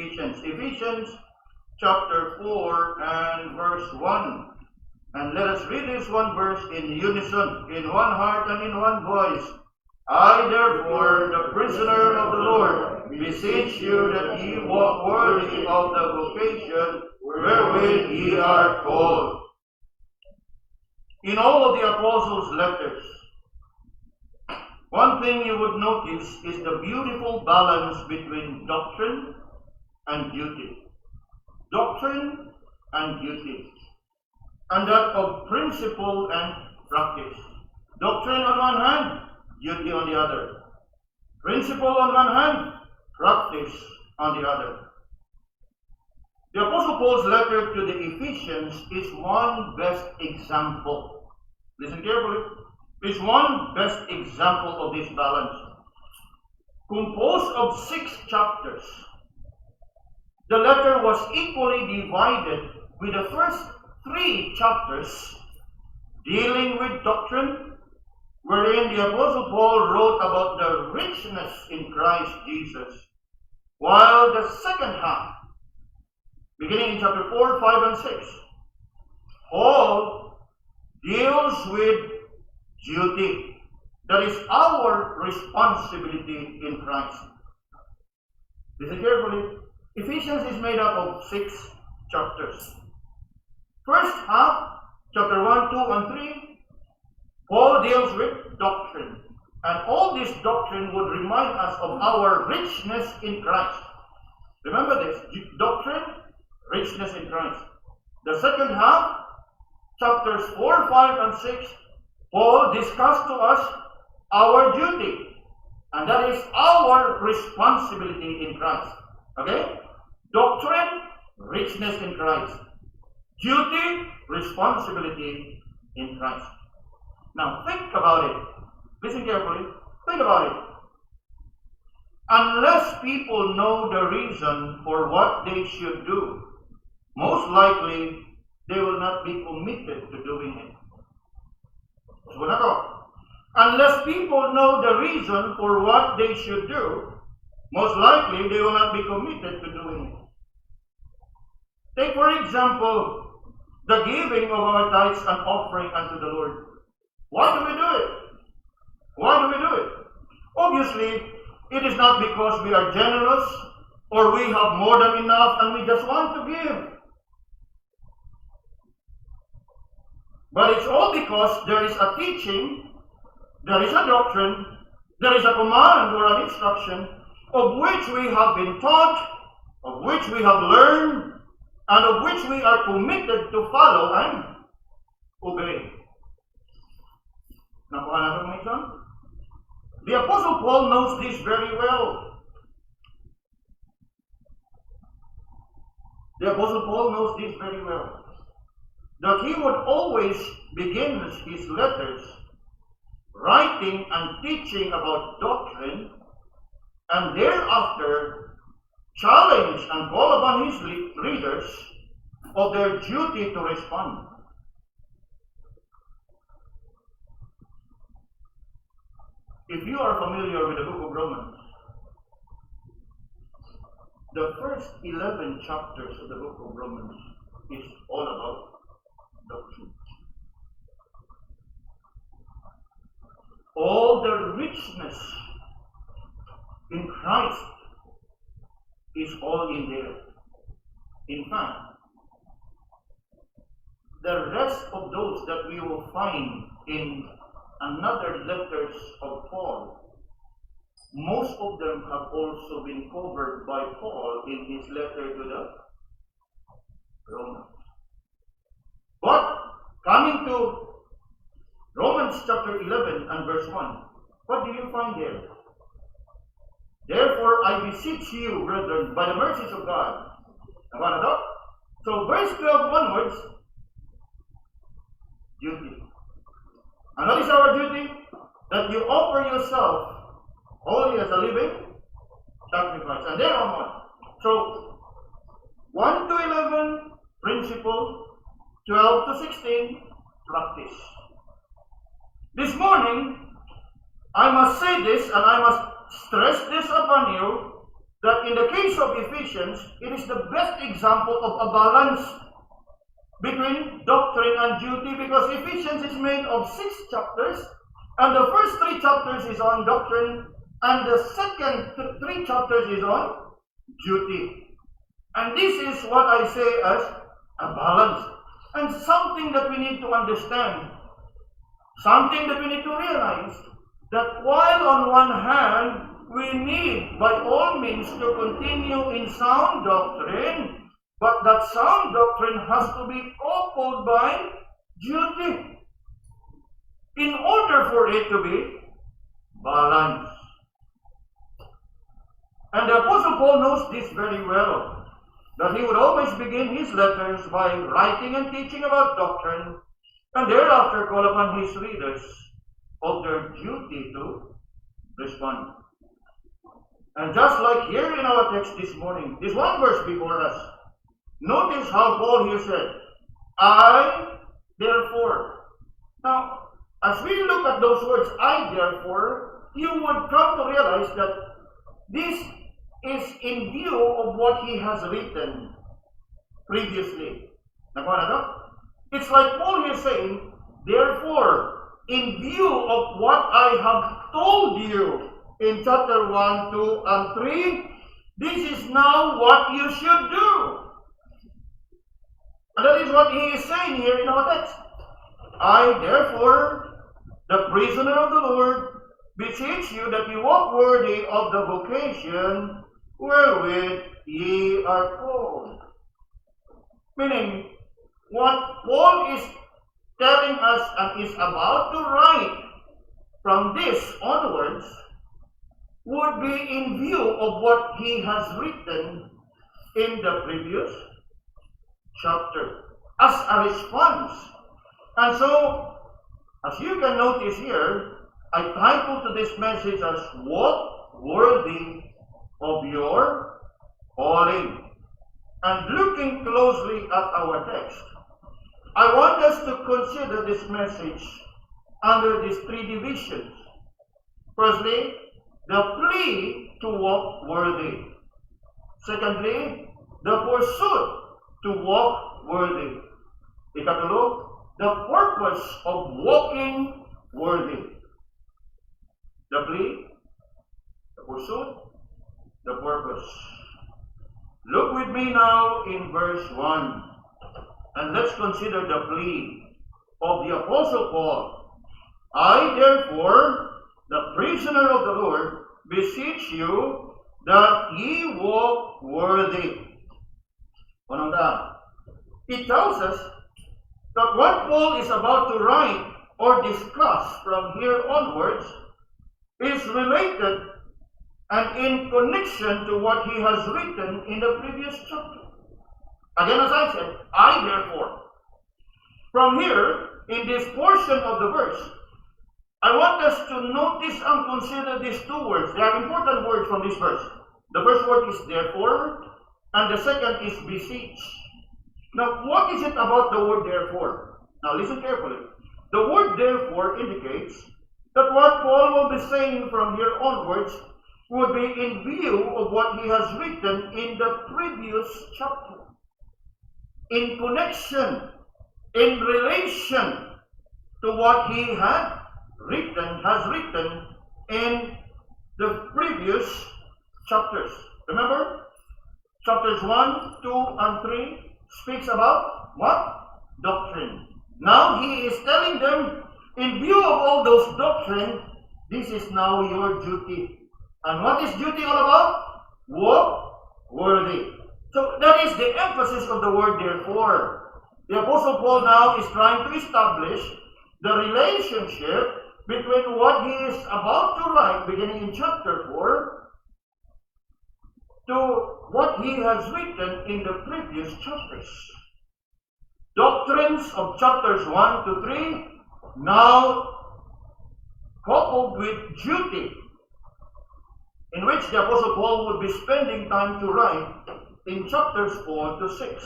Ephesians. Ephesians chapter 4 and verse 1. And let us read this one verse in unison, in one heart and in one voice. I, therefore, the prisoner of the Lord, beseech you that ye walk worthy of the vocation wherewith ye are called. In all of the apostles' letters, one thing you would notice is the beautiful balance between doctrine and duty. Doctrine and duty. And that of principle and practice. Doctrine on one hand, duty on the other. Principle on one hand, practice on the other. The Apostle Paul's letter to the Ephesians is one best example. Listen carefully. Is one best example of this balance. Composed of 6 chapters, the letter was equally divided, with the first 3 chapters dealing with doctrine, wherein the Apostle Paul wrote about the richness in Christ Jesus, while the second half, beginning in chapter 4, 5, and 6, Paul deals with duty. That is our responsibility in Christ. Listen carefully. Ephesians is made up of 6 chapters. First half, chapter 1, 2, and 3, Paul deals with doctrine. And all this doctrine would remind us of our richness in Christ. Remember this, doctrine, richness in Christ. The second half, chapters 4, 5, and 6, Paul discussed to us our duty, and that is our responsibility in Christ. Okay? Doctrine, richness in Christ. Duty, responsibility in Christ. Now think about it. Listen carefully. Think about it. Unless people know the reason for what they should do, most likely they will not be committed to doing it. Unless people know the reason for what they should do, most likely they will not be committed to doing it. Take, for example, the giving of our tithes and offering unto the Lord. Why do we do it? Why do we do it? Obviously, it is not because we are generous or we have more than enough and we just want to give. But it's all because there is a teaching, there is a doctrine, there is a command or an instruction of which we have been taught, of which we have learned, and of which we are committed to follow and obey. Nakuha natin mga ito? The Apostle Paul knows this very well. The Apostle Paul knows this very well. That he would always begin his letters writing and teaching about doctrine, and thereafter challenge and call upon his readers of their duty to respond. If you are familiar with the book of Romans, the first 11 chapters of the book of Romans is all about doctrine. All the richness in Christ is all in there. In fact, the rest of those that we will find in another letters of Paul, most of them have also been covered by Paul in his letter to the Romans. But coming to Romans chapter 11 and verse 1, what do you find there? Therefore I beseech you, brethren, by the mercies of God. So verse 12 onwards, duty. And what is our duty? That you offer yourself holy as a living sacrifice. And there on. So 1 to 11, principle. 12 to 16, practice. This morning, I must say this and I must stress this upon you, that in the case of Ephesians, it is the best example of a balance between doctrine and duty, because Ephesians is made of 6 chapters, and the first 3 chapters is on doctrine, and the second 3 chapters is on duty. And this is what I say as a balance, and something that we need to understand, something that we need to realize, that while on one hand, we need by all means to continue in sound doctrine, but that sound doctrine has to be coupled by duty in order for it to be balanced. And the Apostle Paul knows this very well, that he would always begin his letters by writing and teaching about doctrine, and thereafter call upon his readers of their duty to respond. And just like here in our text this morning, this one verse before us, notice how Paul here said, I therefore. Now, as we look at those words, I therefore, you would come to realize that this is in view of what he has written previously. It's like Paul here saying, therefore, in view of what I have told you in chapter 1, 2, and 3, this is now what you should do. And that is what he is saying here in our text. I, therefore, the prisoner of the Lord, beseech you that you walk worthy of the vocation wherewith ye are called. Meaning, what Paul is telling us and is about to write from this onwards would be in view of what he has written in the previous chapter as a response. And so, as you can notice here, I titled to this message as Walk Worthy of Your Calling. And looking closely at our text, I want us to consider this message under these 3 divisions. Firstly, the plea to walk worthy. Secondly, the pursuit to walk worthy. Ikatulo, the purpose of walking worthy. The plea, the pursuit, the purpose. Look with me now in verse 1, and let's consider the plea of the Apostle Paul. I, therefore, the prisoner of the Lord, beseech you that ye walk worthy. It tells us that what Paul is about to write or discuss from here onwards is related and in connection to what he has written in the previous chapter. Again, as I said, I therefore. From here, in this portion of the verse, I want us to notice and consider these 2 words. They are important words from this verse. The first word is therefore, and the second is beseech. Now, what is it about the word therefore? Now, listen carefully. The word therefore indicates that what Paul will be saying from here onwards would be in view of what he has written in the previous chapter. In connection, in relation to what he has written in the previous chapters. Remember? Chapters 1, 2, and 3 speaks about what? Doctrine. Now he is telling them, in view of all those doctrine, this is now your duty. And what is duty all about? Walk worthy. So that is the emphasis of the word therefore. The Apostle Paul now is trying to establish the relationship between what he is about to write, beginning in chapter 4, to what he has written in the previous chapters. Doctrines of chapters 1 to 3, now coupled with duty, in which the Apostle Paul will be spending time to write in chapters 4 to 6.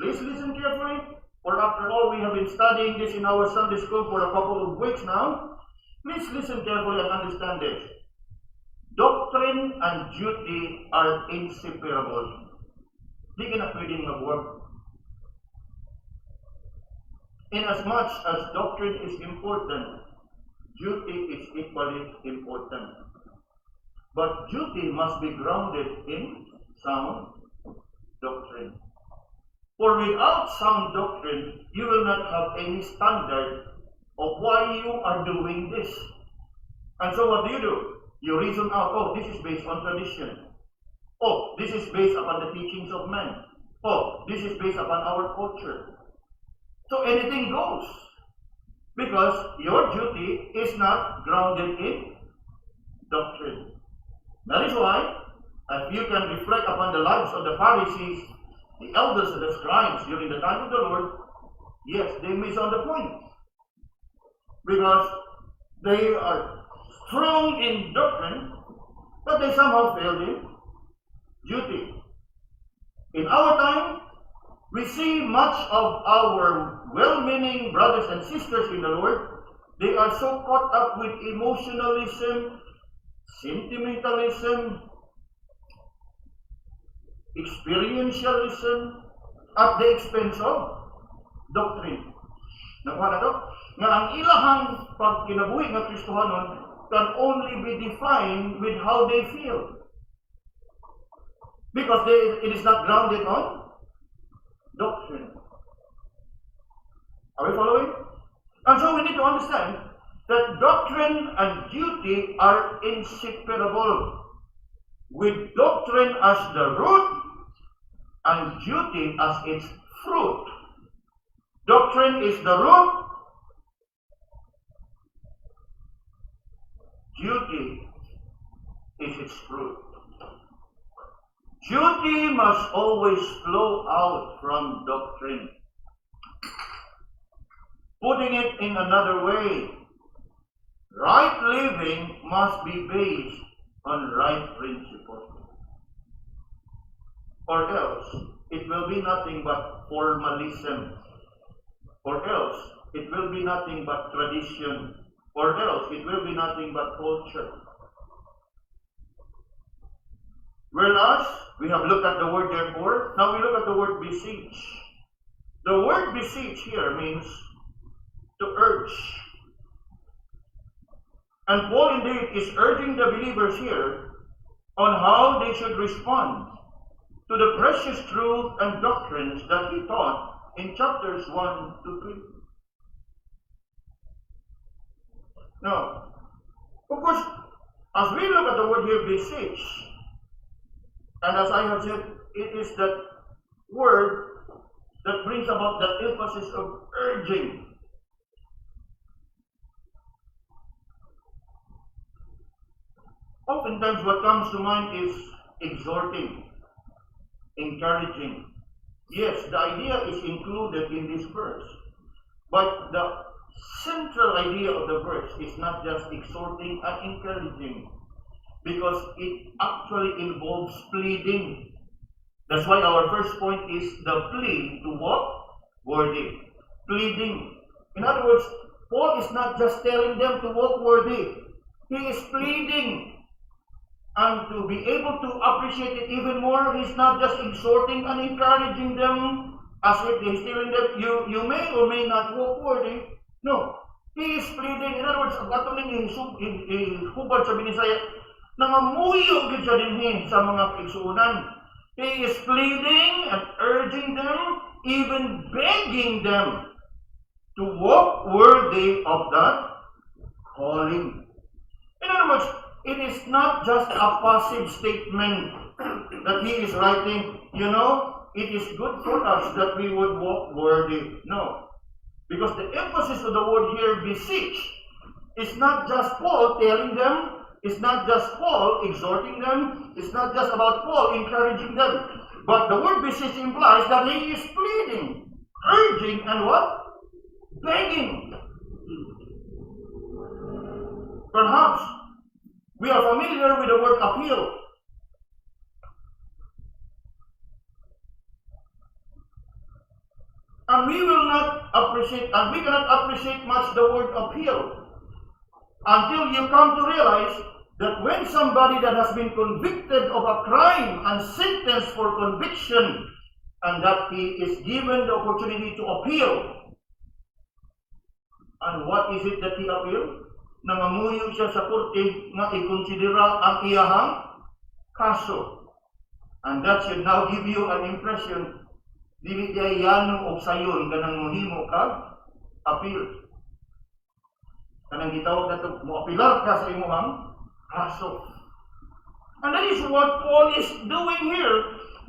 Please listen carefully, for after all, we have been studying this in our Sunday school for a couple of weeks now. Please listen carefully and understand this. doctrine and duty are inseparable. Di ka na pwedeng mag-work. Inasmuch as doctrine is important, duty is equally important. But duty must be grounded in sound doctrine. For without sound doctrine, you will not have any standard of why you are doing this. And so what do? You reason out, oh, this is based on tradition. Oh, this is based upon the teachings of men. Oh, this is based upon our culture. So anything goes. Because your duty is not grounded in doctrine. That is why, if you can reflect upon the lives of the Pharisees, the elders and the scribes during the time of the Lord, yes, they miss on the point. Because they are strong in doctrine, but they somehow failed in duty. In our time, we see much of our well-meaning brothers and sisters in the Lord, they are so caught up with emotionalism, sentimentalism, experientialism, at the expense of doctrine. Nakuha na to? Nga ang ilahang pagkinabuhi ng Kristohanon can only be defined with how they feel. Because it is not grounded on doctrine. Are we following? And so we need to understand that doctrine and duty are inseparable, with doctrine as the root and duty as its fruit. Doctrine is the root, duty is its fruit. Duty must always flow out from doctrine. Putting it in another way, right living must be based on right principles. Or else, it will be nothing but formalism. Or else, it will be nothing but tradition. Or else, it will be nothing but culture. Whereas, we have looked at the word therefore, now we look at the word beseech. The word beseech here means to urge. And Paul indeed is urging the believers here on how they should respond to the precious truth and doctrines that he taught in chapters 1 to 3. Now, of course, as we look at the word here, beseech, and as I have said, it is that word that brings about that emphasis of urging. Oftentimes what comes to mind is exhorting, encouraging. Yes, the idea is included in this verse. But the central idea of the verse is not just exhorting and encouraging, because it actually involves pleading. That's why our first point is the plea to walk worthy. Pleading. In other words, Paul is not just telling them to walk worthy. He is pleading. And to be able to appreciate it even more, he's not just exhorting and encouraging them as if he's telling them, you may or may not walk worthy. No. He is pleading. In other words, ang katuling ihubad sa Binisaya, nangamuyo gid siya dinhi sa mga kaigsuonan. He is pleading and urging them, even begging them to walk worthy of that calling. In other words, it is not just a passive statement that he is writing, it is good for us that we would walk worthy. No. Because the emphasis of the word here, beseech, is not just Paul telling them, it's not just Paul exhorting them, it's not just about Paul encouraging them. But the word beseech implies that he is pleading, urging, and what? Begging. Perhaps we are familiar with the word appeal. And we will not appreciate, and we cannot appreciate much the word appeal until you come to realize that when somebody that has been convicted of a crime and sentenced for conviction, and that he is given the opportunity to appeal, and what is it that he appealed? Nangamuyo siya sa korte nga ikonsidera ang iyahang kaso. And that should now give you an impression, dili diay yanong og sayon kanang mohimo kag appeal. Kanang gitawag nato mo apilar ka sa imong kaso. And that is what Paul is doing here.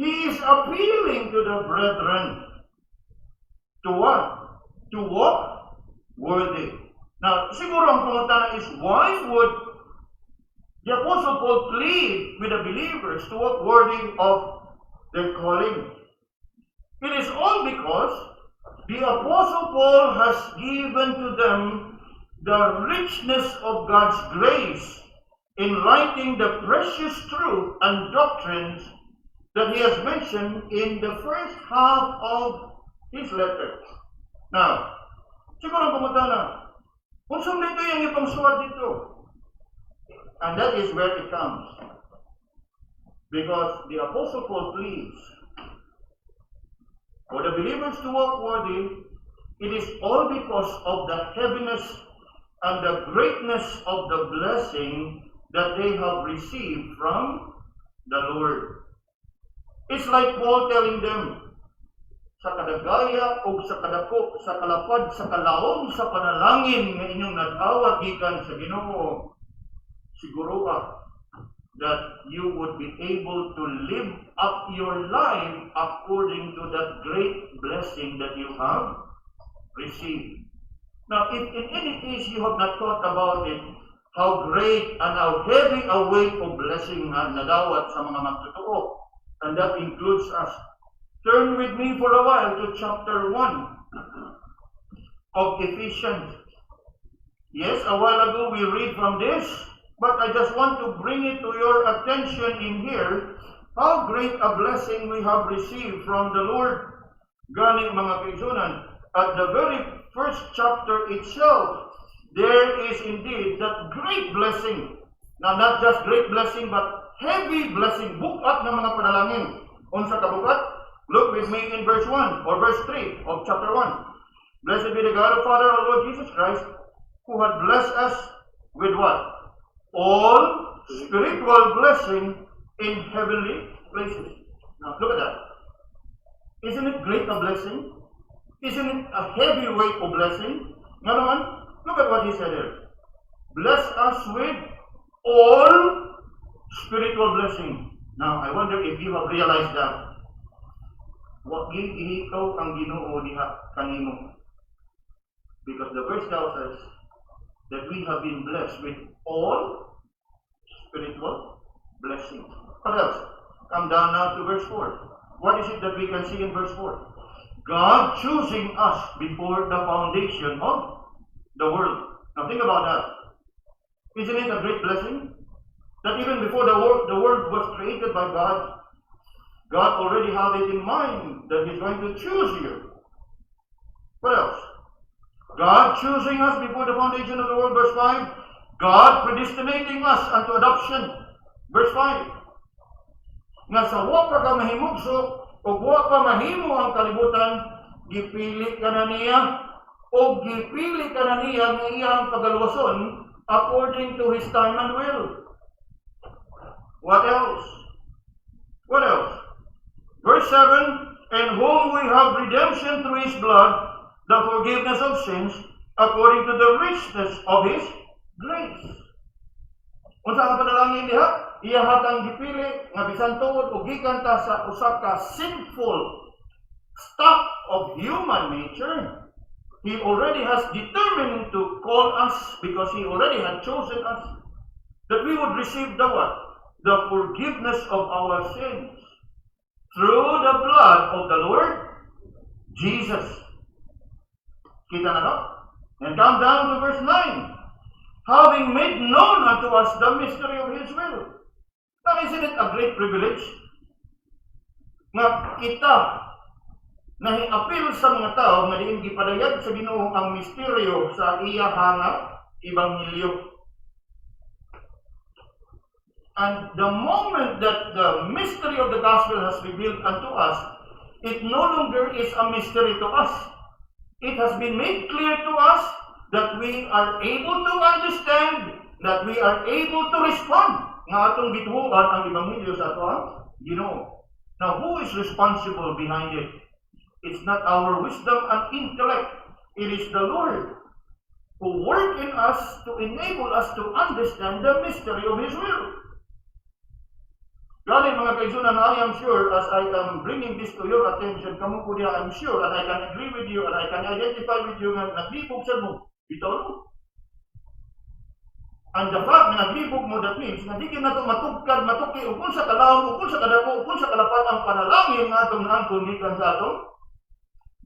He is appealing to the brethren. To what? To walk worthy. Now, siguro ang pangutana is, why would the Apostle Paul plead with the believers to walk worthy of their calling? It is all because the Apostle Paul has given to them the richness of God's grace in writing the precious truth and doctrines that he has mentioned in the first half of his letter. Now, siguro ang pangutana, kung saan dito yung ipangsulat dito? And that is where it comes. Because the Apostle Paul pleads for the believers to walk worthy, it is all because of the heaviness and the greatness of the blessing that they have received from the Lord. It's like Paul telling them, sa kadagaya o sa kadako, sa kalapad, sa kalaom, sa panalangin nga inyong nag-awat gikan sa Ginoo, siguro that you would be able to live up your life according to that great blessing that you have received. Now, if in any case you have not thought about it, how great and how heavy a weight of blessing na nadawat sa mga magtotoo, and that includes us. Turn with me for a while to chapter 1 of Ephesians. Yes, a while ago we read from this, but I just want to bring it to your attention in here, how great a blessing we have received from the Lord. Gani mga kaigsunan, at the very first chapter itself, there is indeed that great blessing. Now, not just great blessing, but heavy blessing. Bukat ng mga panalangin. Unsa ka bukat? Look with me in verse 1 or verse 3 of chapter 1. Blessed be the God and Father of our Lord Jesus Christ, who had blessed us with what? All spiritual blessing in heavenly places. Now, look at that. Isn't it great a blessing? Isn't it a heavy weight of blessing? Another one, look at what he said here. Bless us with all spiritual blessing. Now, I wonder if you have realized that. What ikaw ang Ginoo diha kanimo? Because the verse tells us that we have been blessed with all spiritual blessings. What else? Come down now to verse 4. What is it that we can see in verse 4? God choosing us before the foundation of the world. Now think about that. Isn't it a great blessing? That even before the world was created by God, God already had it in mind that He's going to choose you. What else? God choosing us before the foundation of the world, verse 5. God predestinating us unto adoption, verse 5. Nga sa wa pa ka mahimugso, o wa pa mahimo ang kalibutan, gipili ka na niya, o gipili ka na niya ng iyang pagaluwason according to His time and will. What else? What else? Verse 7, in whom we have redemption through His blood, the forgiveness of sins, according to the richness of His grace. Kung saan panalangin diha, iya hatang gipili, nga bisan tuod o gikan ta sa usa ka sinful stock of human nature, He already has determined to call us because He already had chosen us, that we would receive the what? The forgiveness of our sins through the blood of the Lord Jesus. Kita na no? And come down to verse 9. Having made known unto us the mystery of His will. Now, isn't it a great privilege? Nga kita nahiapil sa mga tao nga diin gipadayag sa Ginoo ang misteryo sa iya hanga ebanghelyo. And the moment that the mystery of the gospel has revealed unto us, it no longer is a mystery to us. It has been made clear to us that we are able to understand, that we are able to respond. Nga atong gituhuan ang Ebanghelyo sa ato ang Ginoo. Now, who is responsible behind it? It's not our wisdom and intellect. It is the Lord who work in us to enable us to understand the mystery of His will. Gani mga kaigsunan, I am sure as I am bringing this to your attention, kamo ko diya, I'm sure and I can agree with you and I can identify with you nga naglibog sa mo. Bitaw no? And the fact na naglibog mo, that means na di na ito matugkad, matuki, ukon sa kalawang, ukon sa kadako, ukon sa kalapat ang panalangin nga itong naangkon gikan sa atong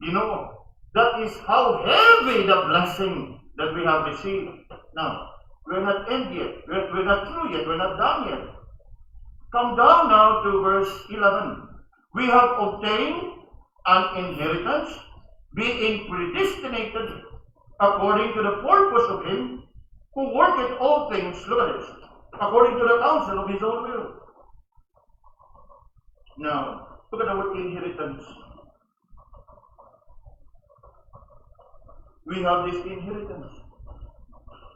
Ginoo. That is how heavy the blessing that we have received. Now, we're not end yet. We're not through yet. We're not done yet. Come down now to verse 11. We have obtained an inheritance, being predestinated according to the purpose of Him who worketh all things, look at this, according to the counsel of His own will. Now, look at the word inheritance. We have this inheritance.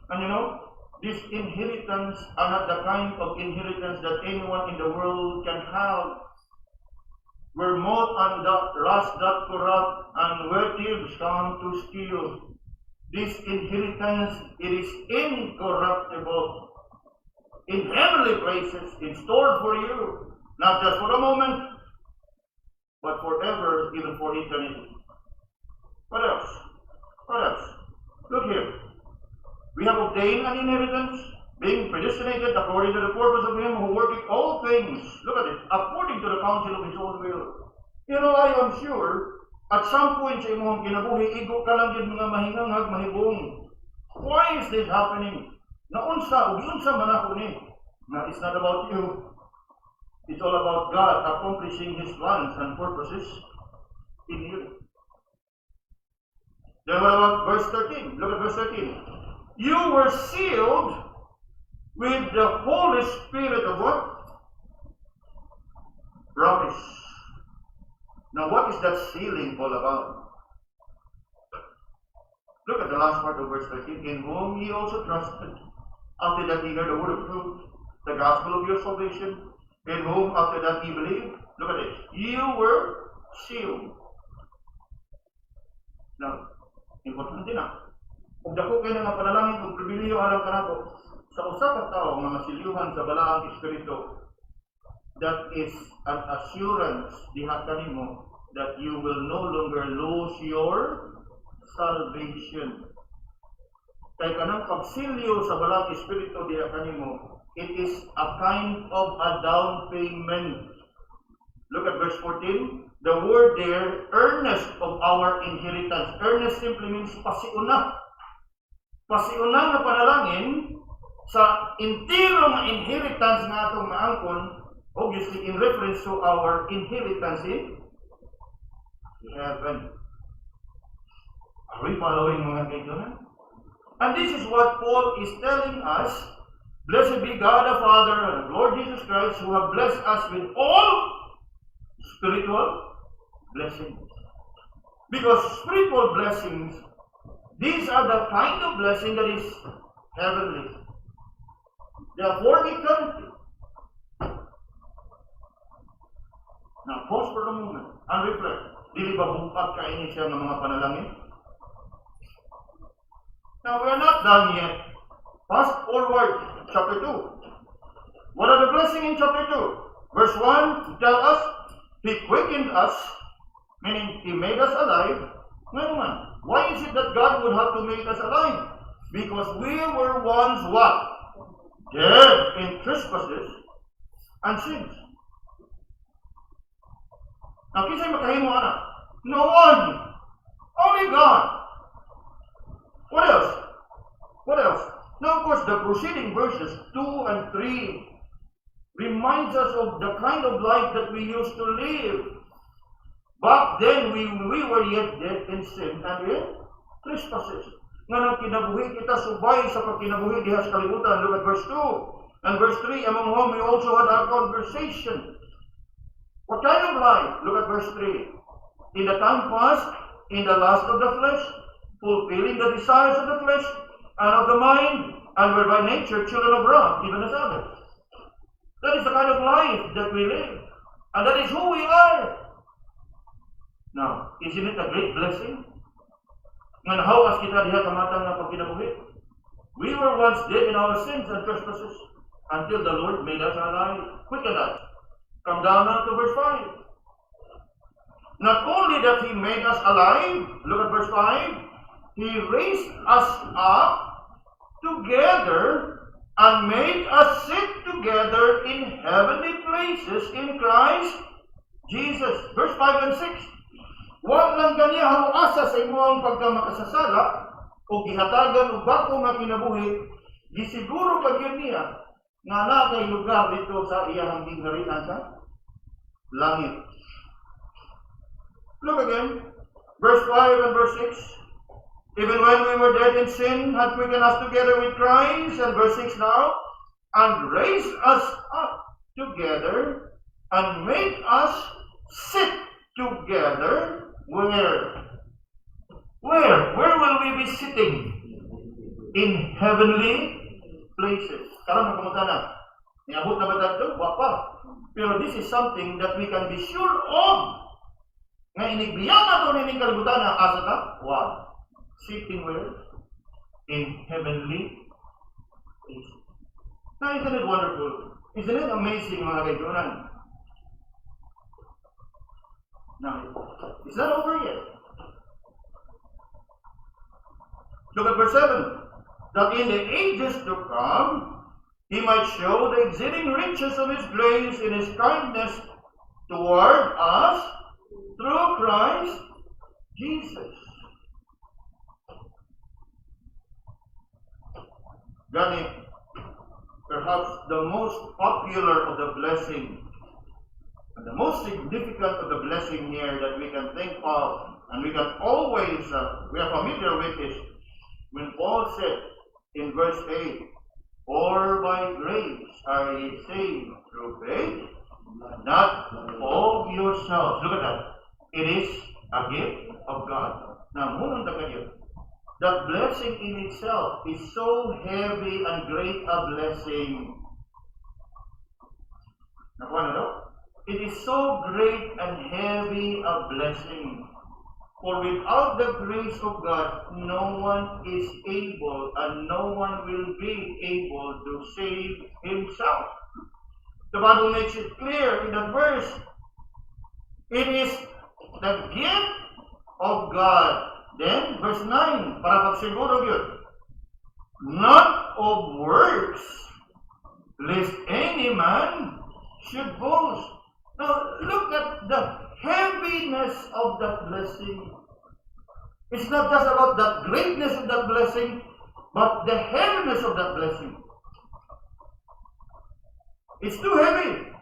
And you know, this inheritance are not the kind of inheritance that anyone in the world can have. Where moth and rust doth corrupt, and where thieves come to steal. This inheritance, it is incorruptible, in heavenly places, in store for you, not just for a moment, but forever, even for eternity. What else? What else? Look here. We have obtained an inheritance, being predestinated according to the purpose of Him who worketh all things. Look at it. According to the counsel of His own will. You know, I am sure, at some point sa imong kinabuhi, igo ka lang din mga mahingangag, mahibong. Why is this happening? Naunsa, ugiunsa man ako ni. Now, it's not about you. It's all about God accomplishing His plans and purposes in you. Then what about verse 13? Look at verse 13. You were sealed with the Holy Spirit of what? Promise. Now what is that sealing all about? Look at the last part of verse 13. In whom ye also trusted, after that ye heard the word of truth, the gospel of your salvation, in whom after that ye believed. Look at it. You were sealed. Now, importante na. Kung dako kayo nga panalangin kung pribiliyo alam ka nato sa usa ka tao nga masilyuhan sa balaang espiritu, that is an assurance diha kanimo that you will no longer lose your salvation. Kay kanang pagsilyo sa balaang espiritu diha kanimo, it is a kind of a down payment. Look at verse 14. The word there, earnest of our inheritance. Earnest simply means pasiuna. Pasiuna nga panalangin sa entero nga inheritance nga atong maangkon, obviously in reference to our inheritance in heaven. Are we following mga kaibigan? And this is what Paul is telling us. Blessed be God the Father and Lord Jesus Christ, who have blessed us with all spiritual blessings. Because spiritual blessings, these are the kind of blessing that is heavenly. They are for eternity. Now, pause for a moment and reflect. Dili ba bungkag kaini siya ng mga panalangin? Now, we are not done yet. Fast forward, chapter 2. What are the blessings in chapter 2? Verse 1 tell us, He quickened us, meaning He made us alive. Ngayon, why is it that God would have to make us alive? Because we were once what? Dead in trespasses and sins. Now, kinsay makahimo ana? No one. Only God. What else? What else? Now, of course, the preceding verses 2 and 3 reminds us of the kind of life that we used to live. Back then, we were yet dead in sin and in trespasses. Nga nang kinabuhi kita subay sa pagkinabuhi diha sa kalibutan. Look at verse 2. And verse 3, among whom we also had our conversation. What kind of life? Look at verse 3. In the time past, in the lust of the flesh, fulfilling the desires of the flesh and of the mind, and were by nature children of wrath, even as others. That is the kind of life that we live. And that is who we are. Now, isn't it a great blessing? And how as kita diha kamatang na pagkinabuhi? We were once dead in our sins and trespasses until the Lord made us alive. Quicken us. Come down now to verse 5. Not only that He made us alive, look at verse 5, He raised us up together and made us sit together in heavenly places in Christ Jesus. Verse 5 and 6. Huwag lang kaniya hamuasa sa imong pagkamakasasala o gihatagan o bako nga kinabuhi, gisiguro pag yun niya nga na kay lugar dito sa iyang gingharian sa langit. Look again, verse 5 and verse 6. Even when we were dead in sin, had quickened us together with Christ, and verse 6 now, and raised us up together, and made us sit together. Where? Where will we be sitting? In heavenly places. Karang nakamutan na. Niabot na ba dito? Wapa. Pero this is something that we can be sure of. Nga inigbiyan na ito nining kalibutan na asa ta? Wow. Sitting where? In heavenly places. Now, isn't it wonderful? Isn't it amazing, mga kaibigan? Now, it's not over yet. Look at verse 7. That in the ages to come, He might show the exceeding riches of His grace in His kindness toward us through Christ Jesus. Gani, perhaps the most popular of the blessing and the most significant of the blessing here that we can think of and we can always, we are familiar with is when Paul said in verse 8, for by grace are ye saved through faith, not of yourselves. Look at that. It is a gift of God. Now, munang kayo. That blessing in itself is so heavy and great a blessing. Nakuha na daw? It is so great and heavy a blessing. For without the grace of God, no one is able and no one will be able to save himself. The Bible makes it clear in that verse. It is the gift of God. Then, verse 9, para pagsiguro yun. Not of works, lest any man should boast. Now, look at the heaviness of that blessing. It's not just about the greatness of that blessing, but the heaviness of that blessing. It's too heavy.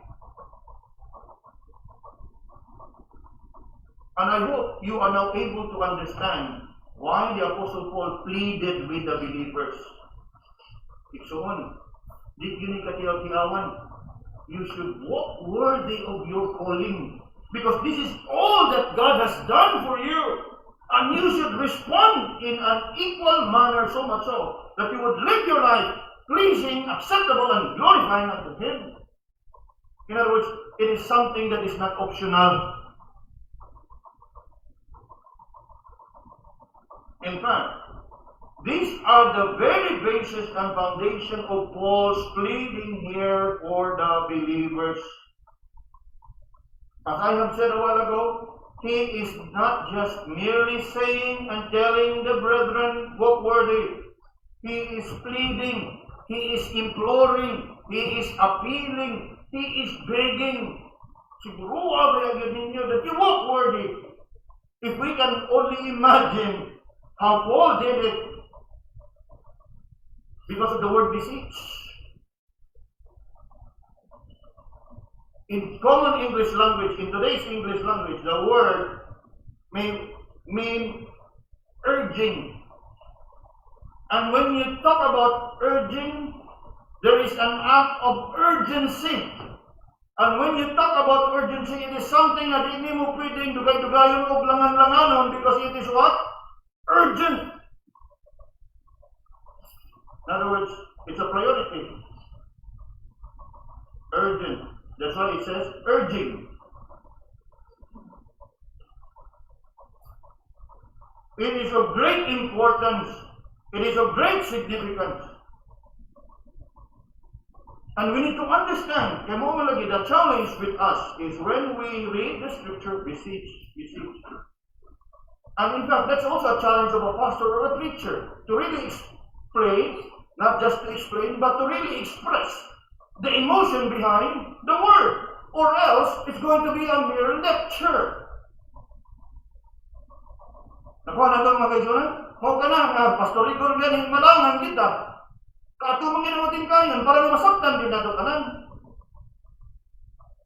And I hope you are now able to understand why the Apostle Paul pleaded with the believers. Iksoon, di yun katiyaw-tiyawan. You should walk worthy of your calling. Because this is all that God has done for you. And you should respond in an equal manner, so much so, that you would live your life pleasing, acceptable, and glorifying unto Him. In other words, it is something that is not optional. In fact, these are the very basis and foundation of Paul's pleading here for the believers. As I have said a while ago, he is not just merely saying and telling the brethren, walk worthy. He is pleading, he is imploring, he is appealing, he is begging. Siguro that you walk worthy. If we can only imagine how Paul did it because of the word beseech. In common English language, in today's English language, the word may mean urging. And when you talk about urging, There is an act of urgency. And when you talk about urgency, it is something na hindi mo pwedeng dugay-dugayon o langan-langanon because it is what? Urgent. In other words, it's a priority. Urgent. That's why it says urging. It is of great importance. It is of great significance. And we need to understand, kaya mo malagi, the challenge with us is when we read the scripture, beseech. And in fact, that's also a challenge of a pastor or a preacher, to really explain, not just to explain, but to really express the emotion behind the word. Or else, it's going to be a mere lecture. Nakuha na ito mga kaisunan? Huwag ka na, Pastor Igor, ganin malangan kita. Katumang ginamutin kayan, para masaktan din nato kanan.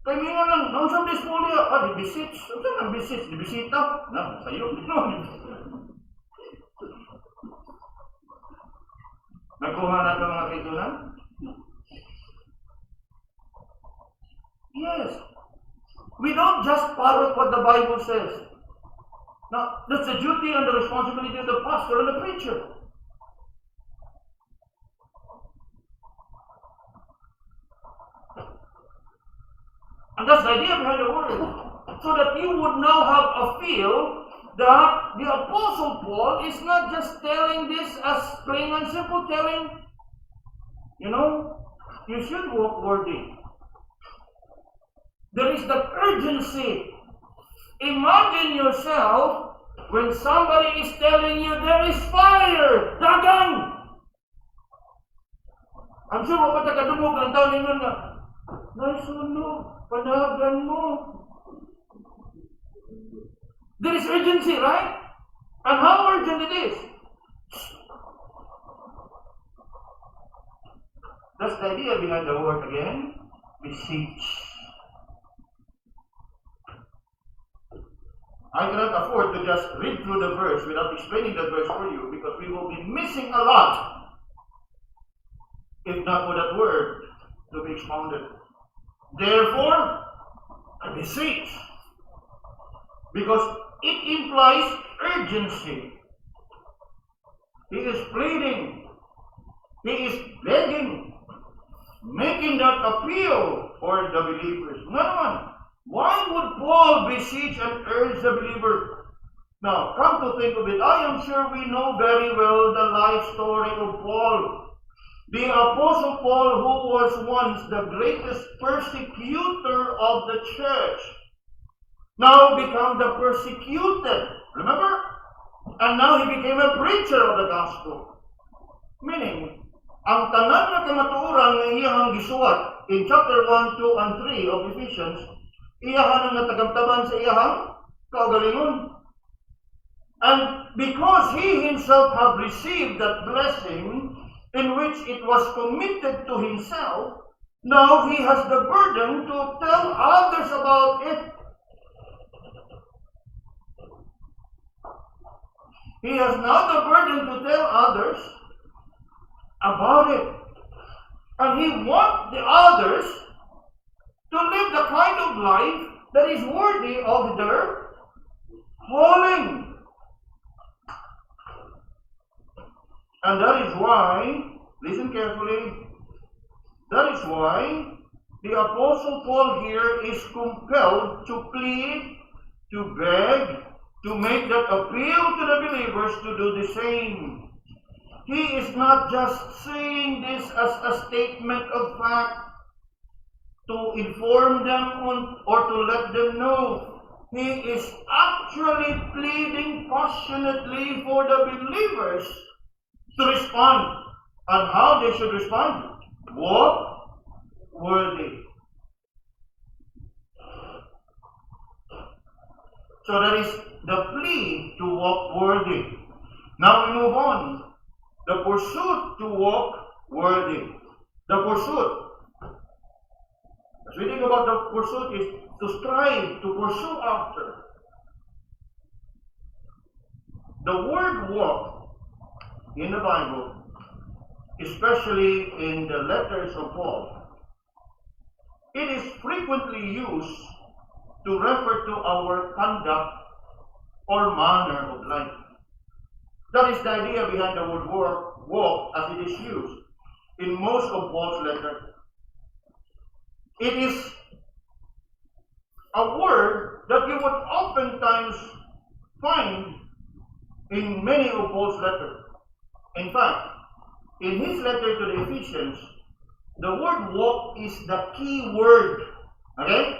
Kaya nga lang, nung sa dispolia, di bisit. Ano ang bisit? Di bisita? Na, sa'yo. Nakuha na ito mga kaisunan? Yes. We don't just parrot what the Bible says. Now, that's the duty and the responsibility of the pastor and the preacher. And that's the idea behind the word. So that you would now have a feel that the Apostle Paul is not just telling this as plain and simple, telling, you should walk worthy. There is that urgency. Imagine yourself when somebody is telling you there is fire, dagang. I'm sure mapatagkadumog ng tao ninyo na, nasunog, panagan mo. There is urgency, right? And how urgent it is. That's the idea behind the word again. Beseech. I cannot afford to just read through the verse without explaining that verse for you because we will be missing a lot if not for that word to be expounded. Therefore, I beseech. Because it implies urgency. He is pleading. He is begging. Making that appeal for the believers. Why would Paul beseech and urge the believer? Now, come to think of it, I am sure we know very well the life story of Paul. The Apostle Paul, who was once the greatest persecutor of the church, now become the persecuted. Remember? And now he became a preacher of the gospel. Meaning, ang tanan na kamatuoran ng iyang gisuwat in chapter 1, 2, and 3 of Ephesians, iyahan ang natagamtaman sa iyahang kaugalingon. And because he himself have received that blessing in which it was committed to himself, now he has the burden to tell others about it. He has now the burden to tell others about it. And he wants the others to live the kind of life that is worthy of their calling. And that is why, listen carefully, that is why the Apostle Paul here is compelled to plead, to beg, to make that appeal to the believers to do the same. He is not just saying this as a statement of fact, to inform them or to let them know. He is actually pleading passionately for the believers to respond. And how they should respond? Walk worthy. So that is the plea to walk worthy. Now we move on. The pursuit to walk worthy. The pursuit. Reading about the pursuit is to strive, to pursue after. The word walk in the Bible especially in the letters of Paul, it is frequently used to refer to our conduct or manner of life. That is the idea behind the word walk as it is used in most of Paul's letters. It is a word that you would oftentimes find in many of Paul's letters. In fact, in his letter to the Ephesians, the word walk is the key word. Okay?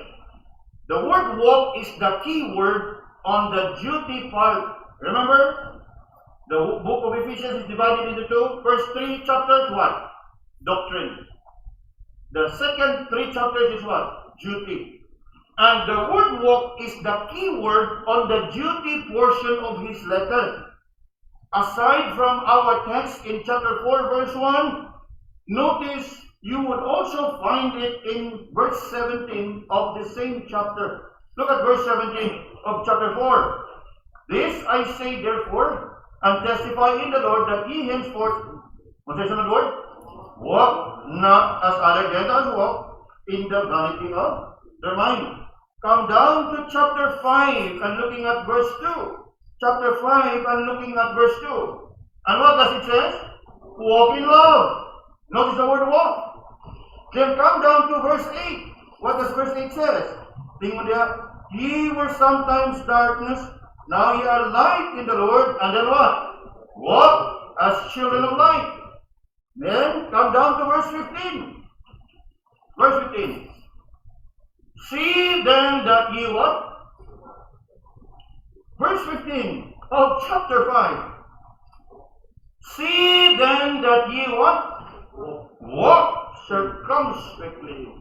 The word walk is the key word on the duty part. Remember? The book of Ephesians is divided into two. First 3 chapters, what? Doctrine. The second 3 chapters is what? Duty. And the word walk is the key word on the duty portion of his letter. Aside from our text in chapter 4, verse 1, notice you would also find it in verse 17 of the same chapter. Look at verse 17 of chapter 4. This I say therefore, and testify in the Lord that ye henceforth, what's the word? Walk not as other Gentiles walk in the vanity of their mind. Come down to chapter 5 and looking at verse 2. Chapter 5 and looking at verse 2. And what does it say? Walk in love. Notice the word walk. Then come down to verse 8. What does verse 8 say? Tingnan there. Ye were sometimes darkness, now ye are light in the Lord. And then what? Walk as children of light. Then come down to verse 15. Verse 15. See then that ye what? Verse 15 of chapter 5. See then that ye what? Walk circumspectly.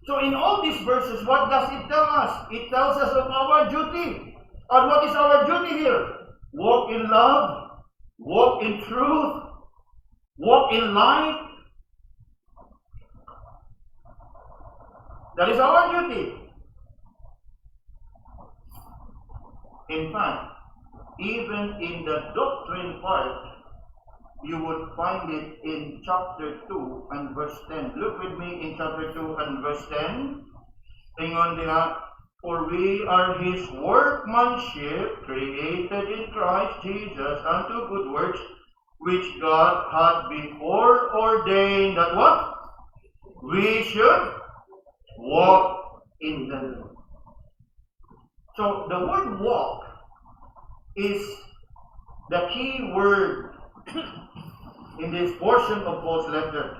So in all these verses, what does it tell us? It tells us of our duty. And what is our duty here? Walk in love, walk in truth, walk in light. That is our duty. In fact, even in the doctrine part, you would find it in chapter 2 and verse 10. Look with me in chapter 2 and verse 10. Tingnan nila, for we are his workmanship, created in Christ Jesus unto good works, which God had before ordained that what? We should walk in them. So the word walk is the key word in this portion of Paul's letter.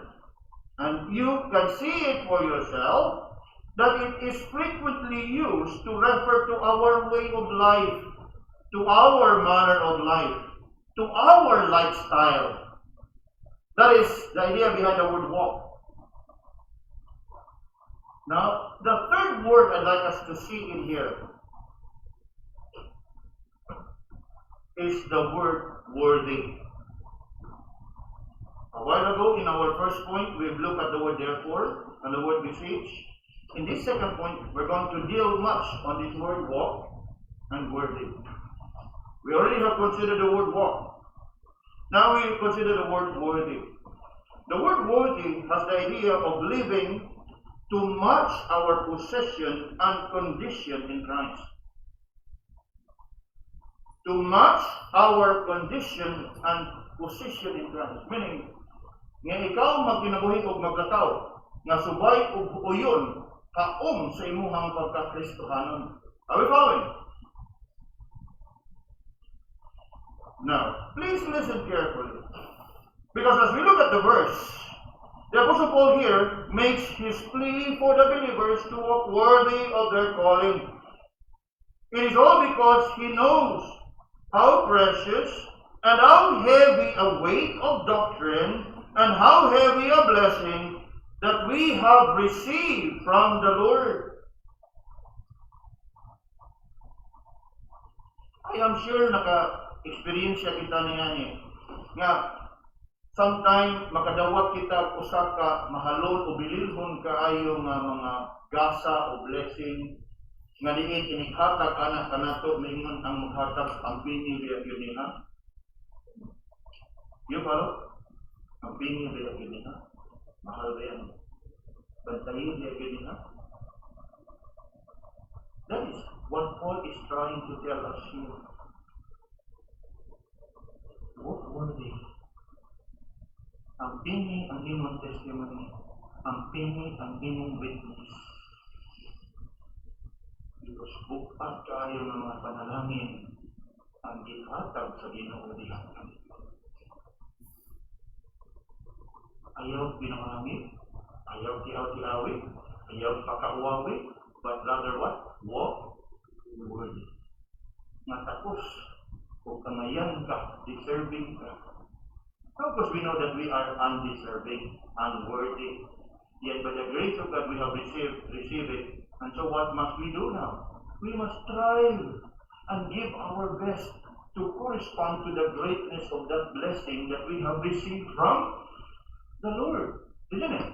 And you can see it for yourself that it is frequently used to refer to our way of life, to our manner of life, to our lifestyle. That is the idea behind the word walk. Now, the third word I'd like us to see in here is the word worthy. A while ago, in our first point, we've looked at the word therefore and the word beseech. In this second point, we're going to deal much on this word walk and worthy. We already have considered the word walk. Now we consider the word worthy. The word worthy has the idea of living to match our possession and condition in Christ. To match our condition and position in Christ. Meaning, nga ikaw magkinabuhi og magkataw, nga subay og uyon, kaom sa imuhang pagka-Kristohanon. Are we following? Now, please listen carefully. Because as we look at the verse, the Apostle Paul here makes his plea for the believers to walk worthy of their calling. It is all because he knows how precious and how heavy a weight of doctrine and how heavy a blessing that we have received from the Lord. I am sure naka-experience kita niya ni nga sometimes makadawat kita usa ka mahalon o bililhon kaayo nga mga gasa o blessing nga diin inikhatag kana kanato mingon ang maghatag ang pinili at yun niya. You follow? Ang pingin ba yung nila? Mahal ba yan? Bantayin ba yung nila? That is what Paul is trying to tell us here. Walk worthy. Ang pingin ang imong testimony. Ang pingin ang imong witness. Because bukas kayo ng mga panalangin ang gihatag sa Ginoo diha. Ayaw pinamangit, ayaw tiaw-tiawit, ayaw pakauawit, but rather what? Walk worthy. Matapos, kung kamayan ka, deserving ka. Of course, we know that we are undeserving, unworthy. Yet by the grace of God, we have received it. And so what must we do now? We must strive and give our best to correspond to the greatness of that blessing that we have received from the Lord, isn't it?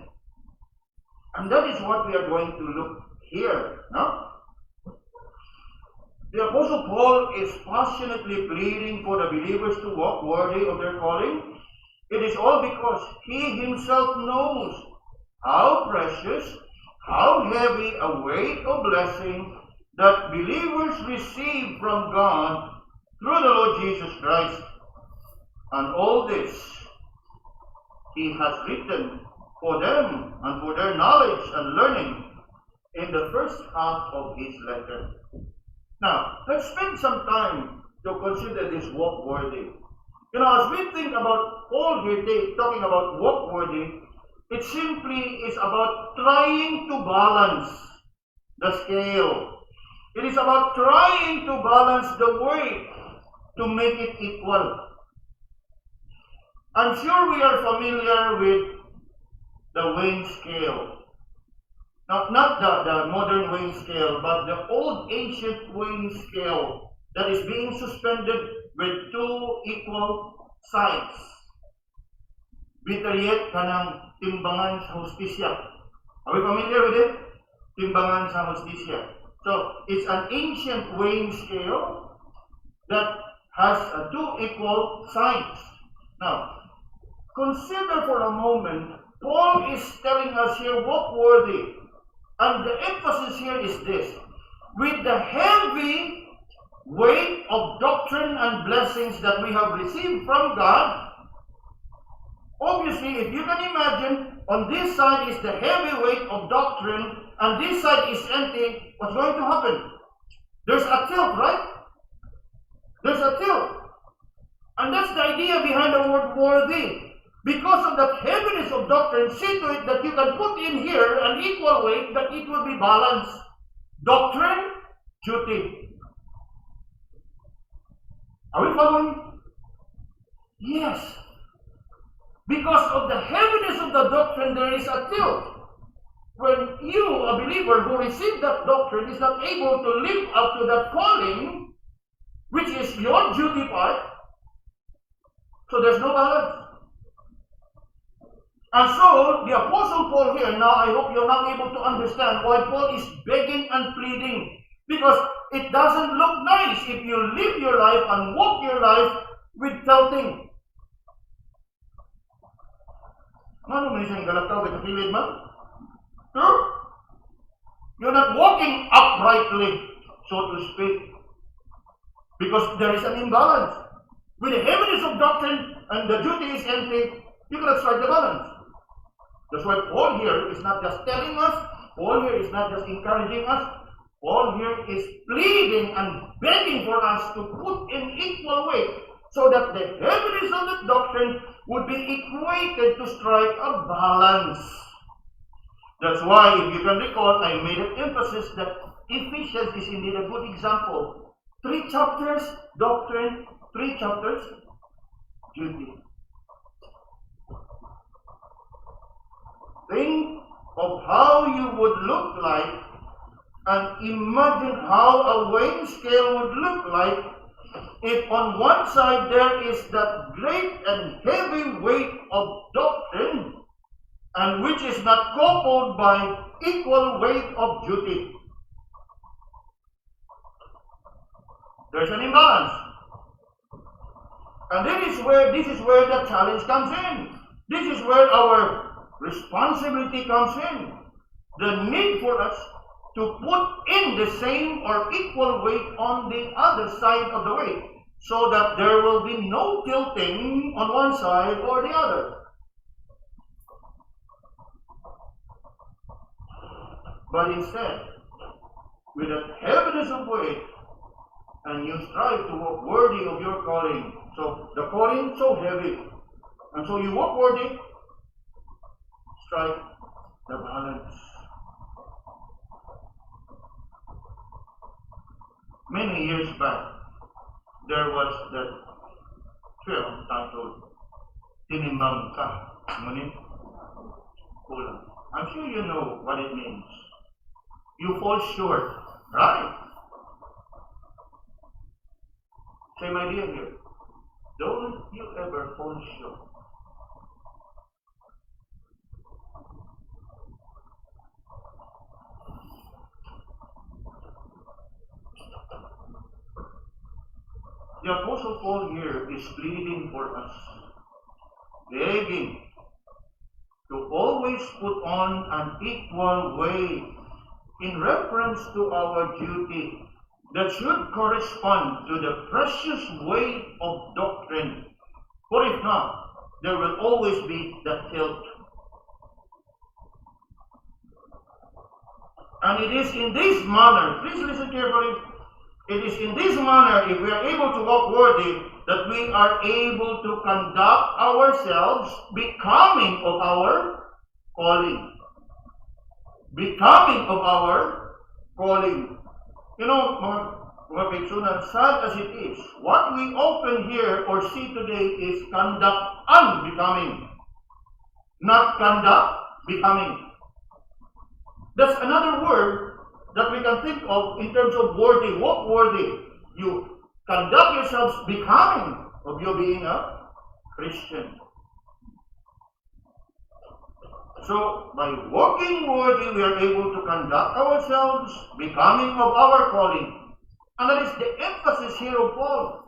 And that is what we are going to look here. No? The Apostle Paul is passionately pleading for the believers to walk worthy of their calling. It is all because he himself knows how precious, how heavy a weight of blessing that believers receive from God through the Lord Jesus Christ. And all this he has written for them and for their knowledge and learning in the first half of his letter. Now, let's spend some time to consider this walk worthy. You know, as we think about Paul here talking about walk worthy, it simply is about trying to balance the scale. It is about trying to balance the weight to make it equal. I'm sure we are familiar with the weighing scale. Not the modern weighing scale, but the old ancient weighing scale that is being suspended with two equal sides. Bitayet kanang timbangan sa hustisya. Are we familiar with it? Timbangan sa hustisya. So, it's an ancient weighing scale that has two equal sides. Now, consider for a moment, Paul is telling us here, walk worthy. And the emphasis here is this: with the heavy weight of doctrine and blessings that we have received from God, obviously, if you can imagine, on this side is the heavy weight of doctrine, and this side is empty, what's going to happen? There's a tilt, right? There's a tilt. And that's the idea behind the word worthy. Because of that heaviness of doctrine, see to it that you can put in here an equal weight, that it will be balanced. Doctrine, duty. Are we following? Yes. Because of the heaviness of the doctrine, there is a tilt. When you, a believer who received that doctrine, is not able to live up to that calling, which is your duty part, so there's no balance. And so, the Apostle Paul here, now I hope you're now able to understand why Paul is begging and pleading. Because it doesn't look nice if you live your life and walk your life with tilting. Ano man isang galataw sa kilid man? Sure? You're not walking uprightly, so to speak. Because there is an imbalance. With the heaviness of doctrine and the duty is empty, you cannot strike the balance. That's why Paul here is not just telling us, Paul here is not just encouraging us, Paul here is pleading and begging for us to put in equal weight so that the heaviness of the doctrine would be equated to strike a balance. That's why, if you can recall, I made an emphasis that Ephesians is indeed a good example. 3 chapters, doctrine, 3 chapters, duty. Think of how you would look like and imagine how a weighing scale would look like if on one side there is that great and heavy weight of doctrine and which is not coupled by equal weight of duty. There's an imbalance. And this is where the challenge comes in. This is where our responsibility comes in. The need for us to put in the same or equal weight on the other side of the weight, so that there will be no tilting on one side or the other. But instead, with a heaviness of weight, and you strive to walk worthy of your calling. So the calling so heavy, and so you walk worthy, strike the balance. Many years back, there was that film titled Tinimbang Ka, ngunit kulang. I'm sure you know what it means. You fall short, right? Same idea here. Don't you ever fall short. The Apostle Paul here is pleading for us, begging to always put on an equal weight in reference to our duty that should correspond to the precious weight of doctrine. For if not, there will always be the tilt. And it is in this manner, please listen carefully, it is in this manner, if we are able to walk worthy, that we are able to conduct ourselves becoming of our calling. Becoming of our calling. You know, mga Pigsunan, sad as it is, what we often hear or see today is conduct unbecoming, not conduct becoming. That's another word that we can think of in terms of worthy. Walk worthy. You conduct yourselves becoming of you being a Christian. So, by walking worthy, we are able to conduct ourselves becoming of our calling. And that is the emphasis here of Paul.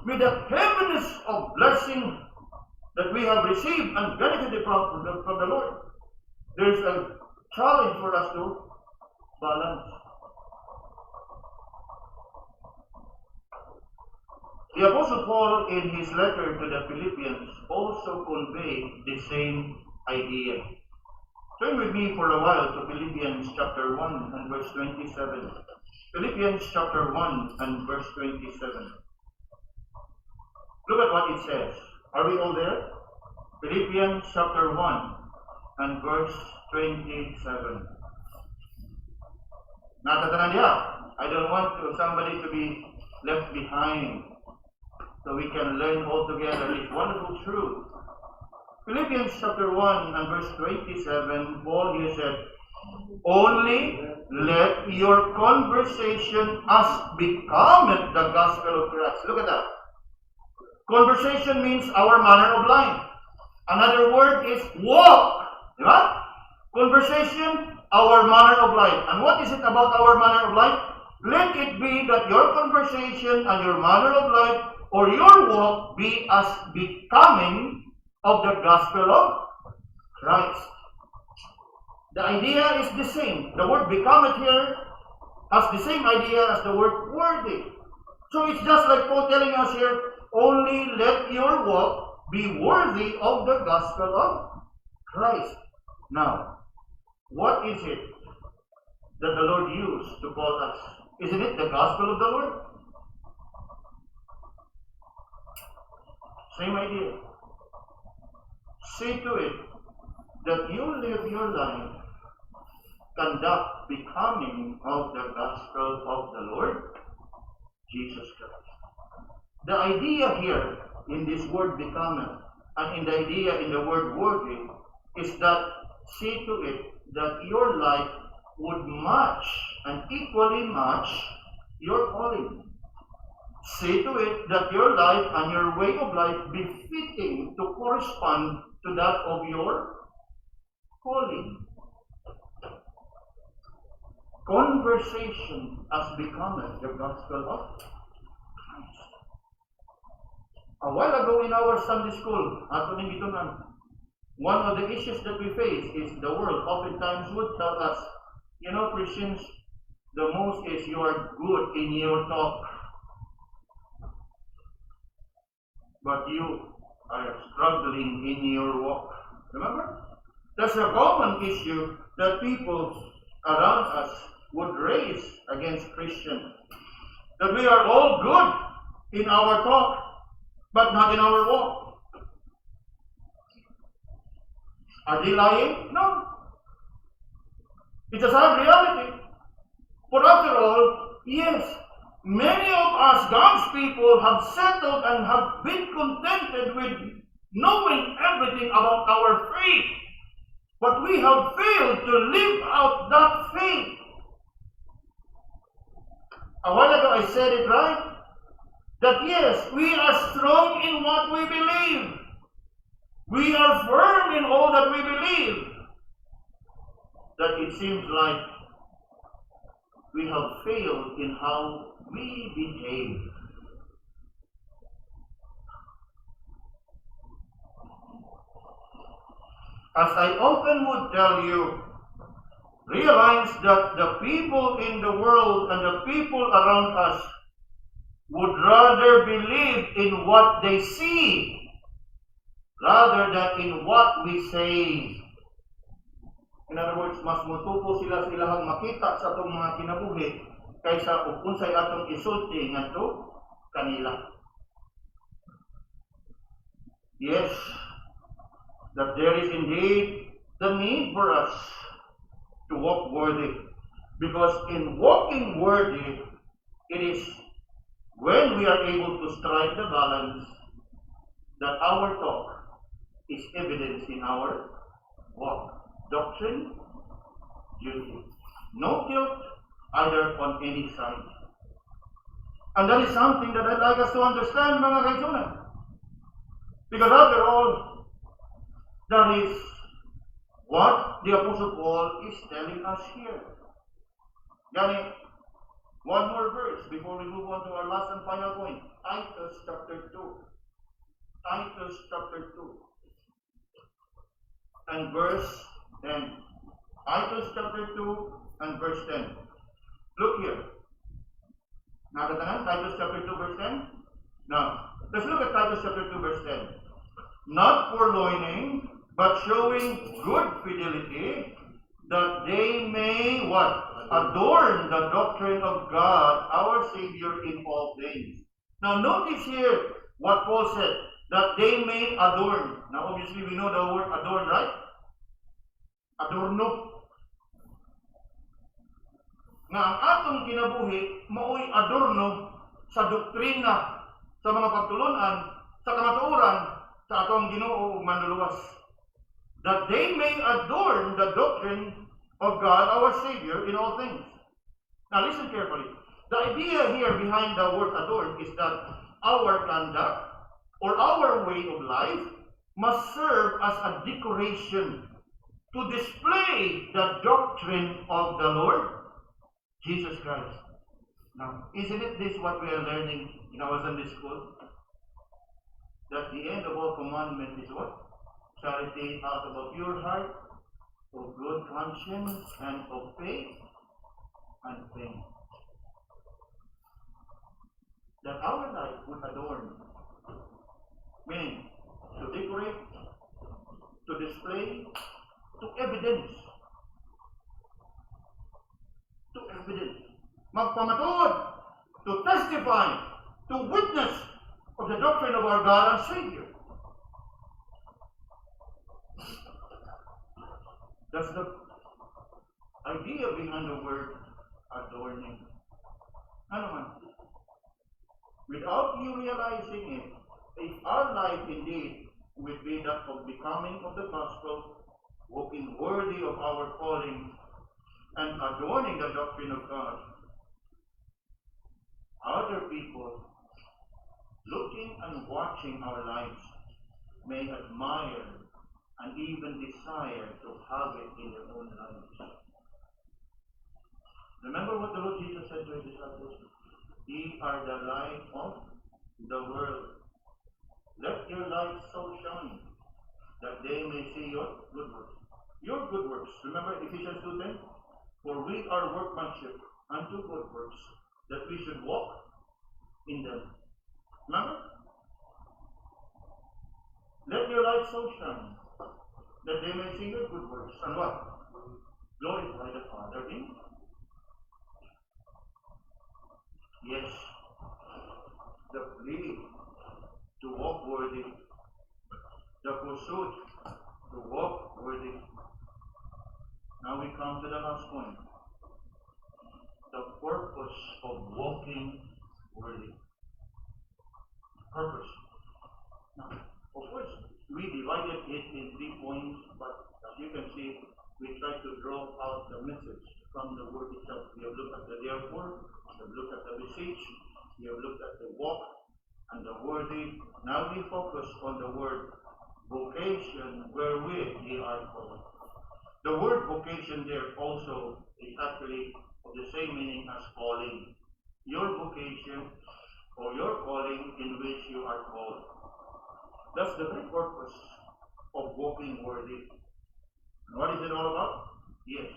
With the heaviness of blessing that we have received and benefited from the Lord, there is a challenge for us to balance. The Apostle Paul, in his letter to the Philippians, also conveyed the same idea. Turn with me for a while to Philippians chapter 1 and verse 27. Philippians chapter 1 and verse 27. Look at what it says. Are we all there? Philippians chapter 1 and verse 27. Natatanan niya. I don't want somebody to be left behind, so we can learn all together this wonderful truth. Philippians chapter 1 and verse 27, Paul here said, only let your conversation as becometh the gospel of Christ. Look at that. Conversation means our manner of life. Another word is walk. Right? Conversation, our manner of life. And what is it about our manner of life? Let it be that your conversation and your manner of life or your walk be as becoming of the gospel of Christ. The idea is the same. The word becometh here has the same idea as the word worthy. So it's just like Paul telling us here, only let your walk be worthy of the gospel of Christ. Now, what is it that the Lord used to call us? Isn't it the gospel of the Lord? Same idea. See to it that you live your life, conduct becoming of the gospel of the Lord Jesus Christ. The idea here in this word becoming and in the idea in the word worthy is that see to it that your life would match and equally match your calling. See to it that your life and your way of life be fitting to correspond to that of your calling. Conversation as becometh the gospel of Christ. A while ago in our Sunday school, ato ning gitunan, One of the issues that we face is the world oftentimes would tell us, you know, Christians, the most is you are good in your talk, but you are struggling in your walk. Remember? That's a common issue that people around us would raise against Christians. That we are all good in our talk, but not in our walk. Are they lying? No. It's a sad reality. For after all, yes, many of us, God's people, have settled and have been contented with knowing everything about our faith. But we have failed to live out that faith. A while ago I said it right. That yes, we are strong in what we believe. We are firm in all that we believe. That it seems like we have failed in how we behave. As I often would tell you, realize that the people in the world and the people around us would rather believe in what they see rather than in what we say. In other words, mas mutuko sila sa ilahang makita sa itong mga kinabuhi kaysa kung unsay atong isulti ngadto kanila. Yes, that there is indeed the need for us to walk worthy. Because in walking worthy, it is when we are able to strike the balance that our talk is evidence in our walk. Doctrine, duty. No guilt either on any side. And that is something that I'd like us to understand, mga kaibigan. Because after all, that is what the Apostle Paul is telling us here. Yani, one more verse before we move on to our last and final point. Titus chapter 2. Titus chapter 2. And verse 10. Titus chapter 2 and verse 10. Look here. Nakatanan? Titus chapter 2 verse 10? Now, let's look at Titus chapter 2 verse 10. Not purloining, but showing good fidelity, that they may what? Adorn the doctrine of God, our Savior, in all things. Now notice here what Paul said, that they may adorn. Now obviously we know the word adorn, right? Adorno. Nga ang atong kinabuhi, mao'y adorno sa doktrina, sa mga pagtulunan, sa kamatuoran, sa atong Ginoo ug manluluwas. That they may adorn the doctrine of God, our Savior, in all things. Now listen carefully. The idea here behind the word adorn is that our conduct or our way of life must serve as a decoration to display the doctrine of the Lord Jesus Christ. Now, isn't it this what we are learning in our Sunday school? That the end of all commandment is what? Charity out of a pure heart, of good conscience, and of faith and faith. That our life would adorn, meaning to decorate, to display, to evidence. To evidence. Magpamatud, to testify, to witness of the doctrine of our God and Savior. That's the idea behind the word adorning. Ano man? Without you realizing it, if our life indeed would be that of becoming of the gospel, walking worthy of our calling, and adorning the doctrine of God, other people looking and watching our lives may admire and even desire to have it in their own lives. Remember what the Lord Jesus said to his disciples? Ye are the light of the world. Let your light so shine that they may see your good works. Your good works. Remember Ephesians 2:10? For we are workmanship unto good works, that we should walk in them. Remember? Let your light so shine, that they may see your good works. And what? Glorify the Father in. Yes. The plea to walk worthy. The pursuit to walk worthy. Now we come to the last point. The purpose of walking worthy. Purpose. Now, of course, we divided it in 3 points, but as you can see, we try to draw out the message from the word itself. We have looked at the therefore, we have looked at the beseech, we have looked at the walk and the worthy. Now we focus on the word vocation, wherewith ye are called. The word vocation there also is actually of the same meaning as calling. Your vocation or your calling in which you are called. That's the very purpose of walking worthy. And what is it all about? Yes.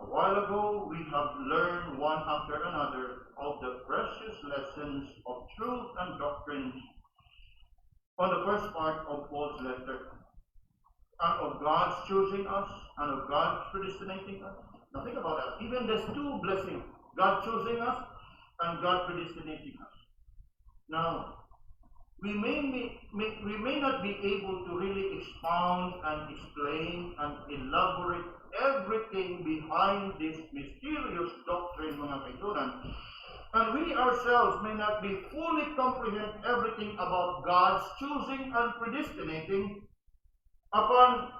A while ago, we have learned one after another of the precious lessons of truth and doctrine on the first part of Paul's letter, and of God's choosing us, and of God's predestinating us. Now think about that. Even there's 2 blessings. God choosing us, and God predestinating us. Now, we may not be able to really expound and explain and elaborate everything behind this mysterious doctrine, mga kaibigan. And we ourselves may not be fully comprehend everything about God's choosing and predestinating upon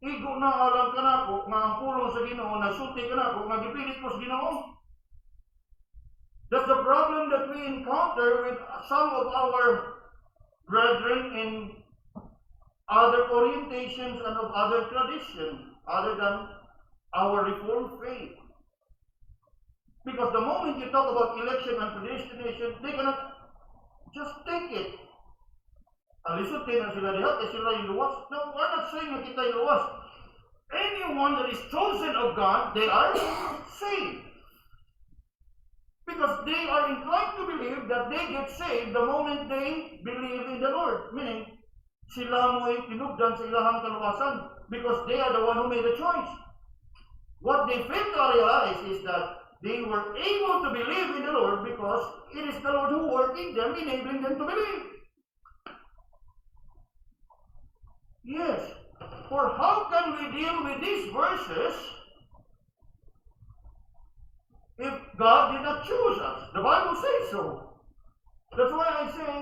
igo na alam ka na ako, nga ang pulong sa Ginoo, nasulti ka na ako, nga gipilit ko sa Ginoo. That's the problem that we encounter with some of our brethren in other orientations and of other traditions, other than our Reformed faith. Because the moment you talk about election and predestination, they cannot just take it. Alisod na sila diha, kaya sila yung luwas. No, we're not saying na kita yung luwas. Anyone that is chosen of God, they are saved. Because they are inclined to believe that they get saved the moment they believe in the Lord. Meaning, sila mo'y tinugdan sa ilahang kaluwasan because they are the one who made the choice. What they fail to realize is that they were able to believe in the Lord because it is the Lord who worked in them, enabling them to believe. Yes. For how can we deal with these verses if God did not choose us? The Bible says so. That's why I say,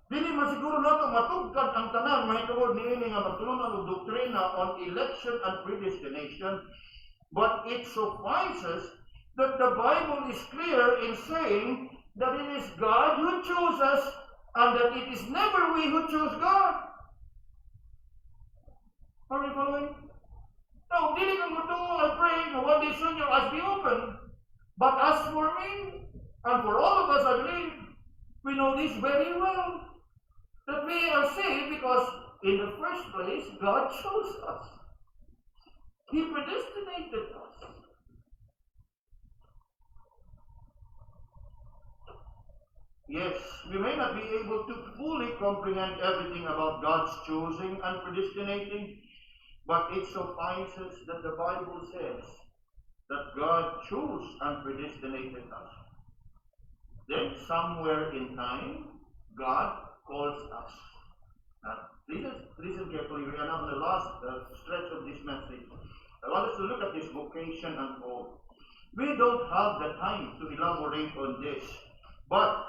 dili man siguro nato matugkad ang tanan mahitungod niini nga magtulunan og doktrina on election and predestination, but it suffices that the Bible is clear in saying that it is God who chose us and that it is never we who choose God. Are you following? Now, dili kang matuo, I pray na one day soon your eyes be open. But as for me, and for all of us, I believe, we know this very well. That we are saved because, in the first place, God chose us. He predestinated us. Yes, we may not be able to fully comprehend everything about God's choosing and predestinating, but it suffices that the Bible says that God chose and predestinated us. Then, somewhere in time, God calls us. Now, listen carefully. We are now in the last stretch of this message. I want us to look at this vocation and call. We don't have the time to elaborate on this, but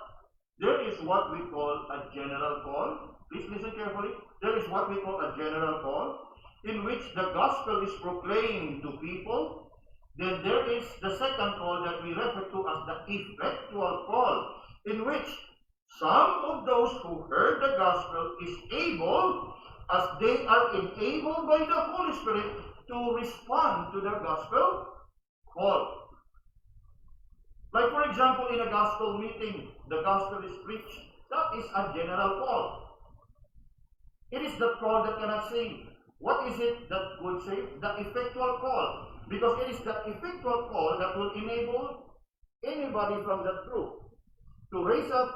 there is what we call a general call. Please listen carefully. There is what we call a general call, in which the gospel is proclaimed to people. Then there is the second call that we refer to as the effectual call, in which some of those who heard the gospel is able, as they are enabled by the Holy Spirit, to respond to the gospel call. Like for example, in a gospel meeting, the gospel is preached. That is a general call. It is the call that cannot save. What is it that would save? The effectual call. Because it is the effectual call that will enable anybody from that group to raise up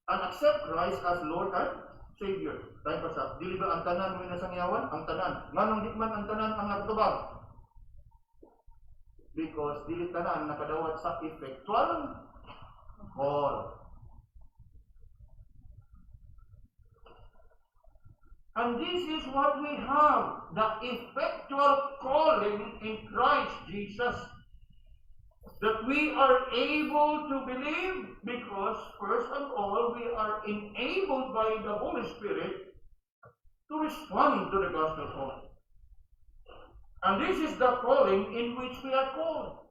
and accept Christ as Lord and Savior. Tayo pa sa, dili ba ang tanan mo nasangyawan? Ang tanan. Nganong di man ang tanan ang nagtubag? Because dili tanan nakadawat sa effectual call. And this is what we have, the effectual calling in Christ Jesus. That we are able to believe because, first of all, we are enabled by the Holy Spirit to respond to the gospel call. And this is the calling in which we are called.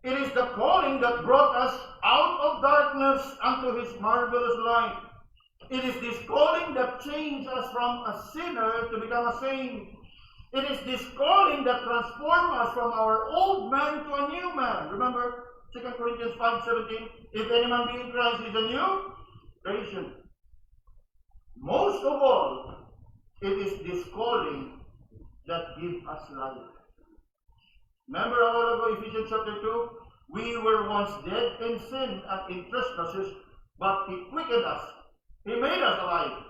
It is the calling that brought us out of darkness unto His marvelous light. It is this calling that changed us from a sinner to become a saint. It is this calling that transformed us from our old man to a new man. Remember 2 Corinthians 5:17, if any man be in Christ, he is a new creation. Most of all, it is this calling that gives us life. Remember a while ago, Ephesians chapter 2, we were once dead in sin and in trespasses, but He quickened us. He made us alive.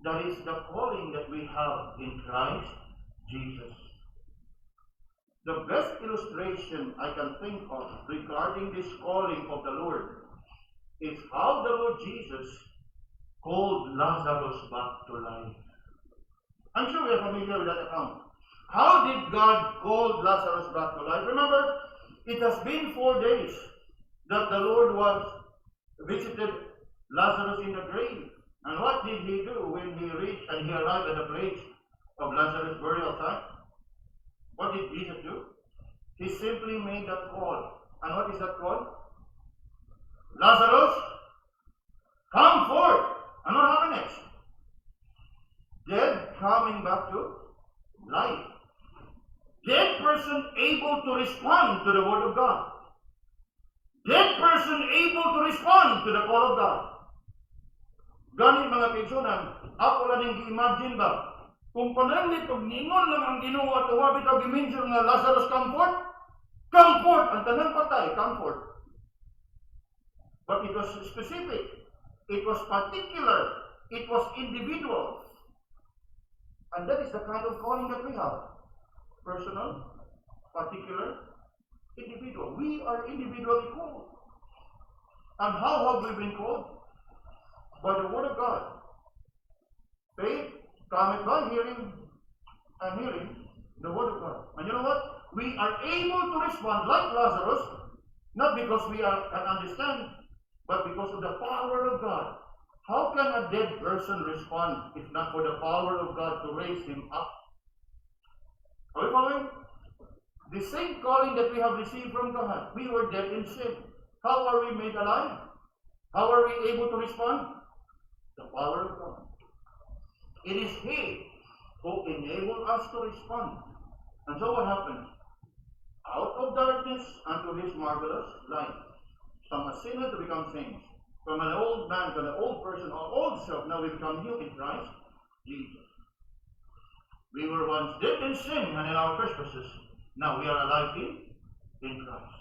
That is the calling that we have in Christ Jesus. The best illustration I can think of regarding this calling of the Lord is how the Lord Jesus called Lazarus back to life. I'm sure we are familiar with that account. How did God call Lazarus back to life? Remember, it has been 4 days that the Lord visited Lazarus in the grave. And what did He do when He reached and He arrived at the place of Lazarus' burial site? What did Jesus do? He simply made that call. And what is that call? Lazarus, come forth. And what happened next? Dead coming back to life. Dead person able to respond to the word of God. Dead person able to respond to the call of God. Gani mga kaigsunan, ako lang yung gi-imagine ba? Kung pananlit o ningon lang ang Ginoo at wabit o gi-mention nga Lazarus come forth, ang tanang patay, come forth. But it was specific, it was particular, it was individual. And that is the kind of calling that we have. Personal, particular, individual. We are individually called. And how have we been called? By the word of God. Faith cometh by hearing, and hearing the word of God. And you know what? We are able to respond like Lazarus, not because we can understand, but because of the power of God. How can a dead person respond if not for the power of God to raise him up? Are you following? The same calling that we have received from God. We were dead in sin. How are we made alive? How are we able to respond? The power of God. It is He who enabled us to respond. And so what happened? Out of darkness unto His marvelous light. From a sinner to become saints. From an old man to an old person or old self, now we become new in Christ Jesus. We were once dead in sin and in our trespasses. Now we are alive in Christ.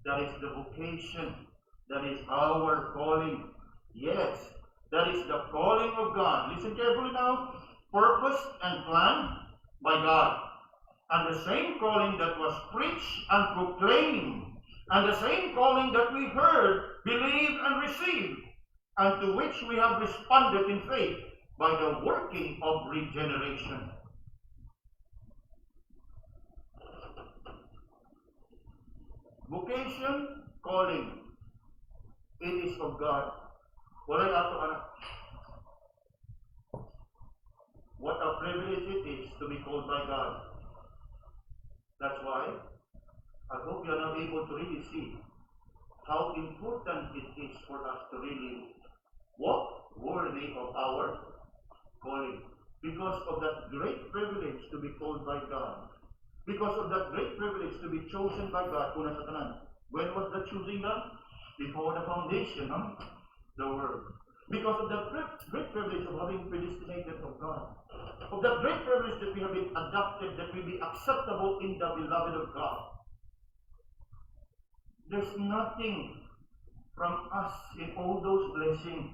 That is the vocation. That is our calling. Yes, that is the calling of God. Listen carefully now. Purposed and planned by God. And the same calling that was preached and proclaimed. And the same calling that we heard, believed, and received. And to which we have responded in faith by the working of regeneration. Vocation, calling. It is of God. Walay ato anak. What a privilege it is to be called by God. That's why I hope you are now able to really see how important it is for us to really walk worthy of our calling. Because of that great privilege to be called by God. Because of that great privilege to be chosen by God. Una sa tanan. When was the choosing done? before the foundation of the world. Because of the great privilege of having predestinated of God, of the great privilege that we have been adopted, that we be acceptable in the beloved of God. There's nothing from us in all those blessings.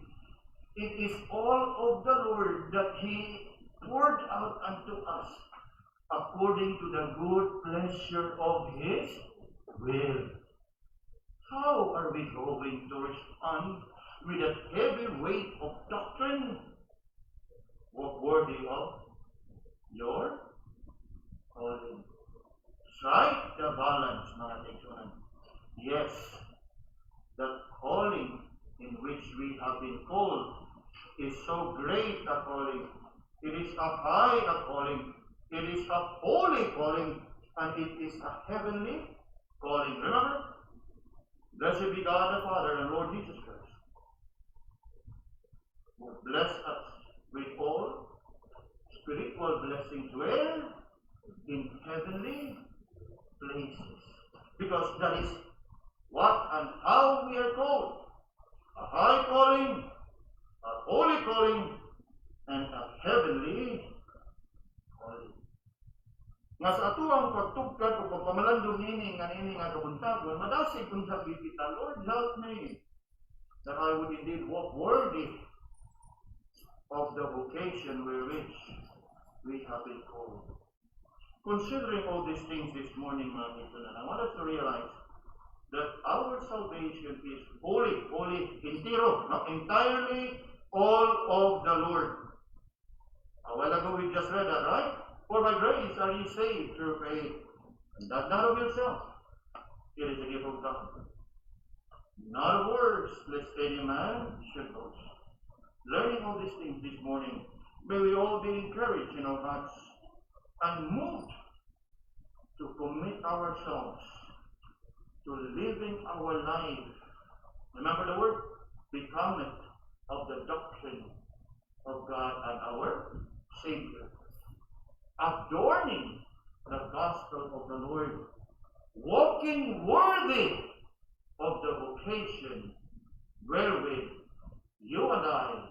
It is all of the Lord that He poured out unto us according to the good pleasure of His will. How are we going to respond with a heavy weight of doctrine? What worthy of your calling? Strike the balance, mga kaigsunan. Yes, the calling in which we have been called is so great a calling. It is a high a calling. It is a holy calling, and it is a heavenly calling. Remember? Blessed be God the Father and Lord Jesus Christ, who bless us with all spiritual blessings where? In heavenly places. Because that is what and how we are called. A high calling, a holy calling, and a heavenly calling. Nga sa ato ang pagtugkad o pagpamalandong nini nga kabuntagon, madasig kung sa bibita, Lord, help me that I would indeed walk worthy of the vocation wherewith we have been called. Considering all these things this morning, mga kaibigan, I want us to realize that our salvation is holy, entero, not entirely all of the Lord. A while ago we just read that, right? For by grace are ye saved through faith, and that not of yourself. It is a gift of God, not of works, lest any man should boast. Learning all these things this morning, may we all be encouraged in our hearts and moved to commit ourselves to living our life. Remember the word? Becoming of the doctrine of God and our Savior. Adorning the gospel of the Lord. Walking worthy of the vocation wherewith you and I